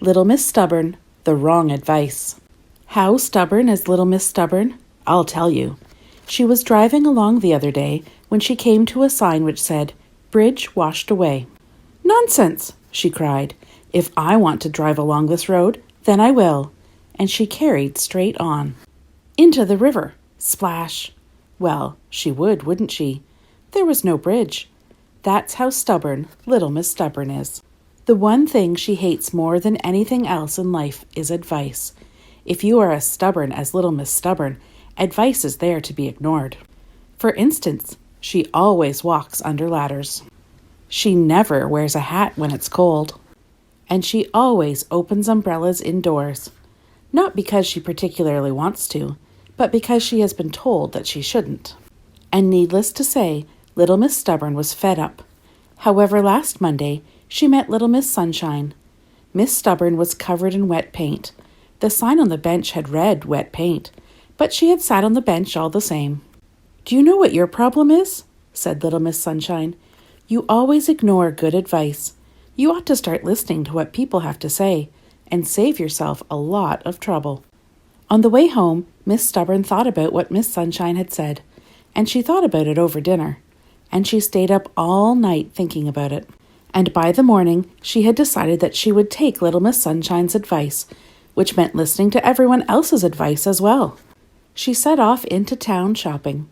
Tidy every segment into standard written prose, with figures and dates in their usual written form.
Little Miss Stubborn, the wrong advice. How stubborn is Little Miss Stubborn? I'll tell you. She was driving along the other day when she came to a sign which said, "Bridge washed away." "Nonsense!" she cried. "If I want to drive along this road, then I will." And she carried straight on. Into the river. Splash! Well, she would, wouldn't she? There was no bridge. That's how stubborn Little Miss Stubborn is. The one thing she hates more than anything else in life is advice. If you are as stubborn as Little Miss Stubborn, advice is there to be ignored. For instance, she always walks under ladders. She never wears a hat when it's cold. And she always opens umbrellas indoors. Not because she particularly wants to, but because she has been told that she shouldn't. And needless to say, Little Miss Stubborn was fed up. However, last Monday, she met Little Miss Sunshine. Miss Stubborn was covered in wet paint. The sign on the bench had read wet paint, but she had sat on the bench all the same. "Do you know what your problem is?" said Little Miss Sunshine. "You always ignore good advice. You ought to start listening to what people have to say and save yourself a lot of trouble." On the way home, Miss Stubborn thought about what Miss Sunshine had said, and she thought about it over dinner, and she stayed up all night thinking about it. And by the morning, she had decided that she would take Little Miss Sunshine's advice, which meant listening to everyone else's advice as well. She set off into town shopping.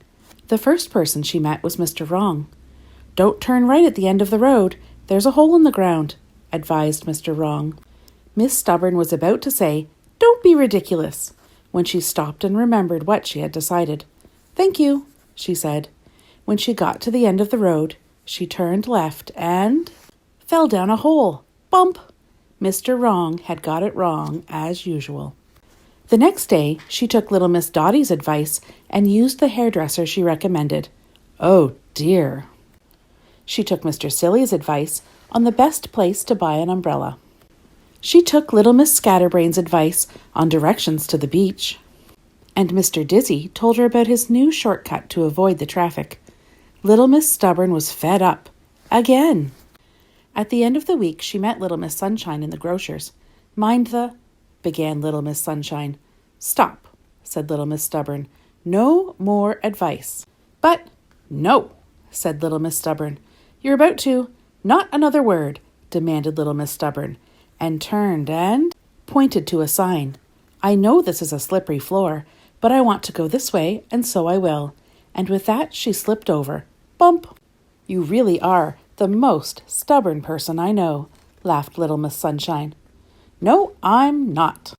The first person she met was Mr. Wrong. "Don't turn right at the end of the road. There's a hole in the ground," advised Mr. Wrong. Miss Stubborn was about to say, "Don't be ridiculous," when she stopped and remembered what she had decided. "Thank you," she said. When she got to the end of the road, she turned left and fell down a hole. Bump! Mr. Wrong had got it wrong, as usual. The next day, she took Little Miss Dottie's advice and used the hairdresser she recommended. Oh, dear! She took Mr. Silly's advice on the best place to buy an umbrella. She took Little Miss Scatterbrain's advice on directions to the beach. And Mr. Dizzy told her about his new shortcut to avoid the traffic. Little Miss Stubborn was fed up. Again! At the end of the week, she met Little Miss Sunshine in the grocer's. "Mind the—" began Little Miss Sunshine. "Stop," said Little Miss Stubborn. "No more advice." "But—" "No," said Little Miss Stubborn. "You're about to—" "Not another word," demanded Little Miss Stubborn, and turned and pointed to a sign. "I know this is a slippery floor, but I want to go this way, and so I will." And with that, she slipped over. Bump! "You really are the most stubborn person I know," laughed Little Miss Sunshine. "No, I'm not."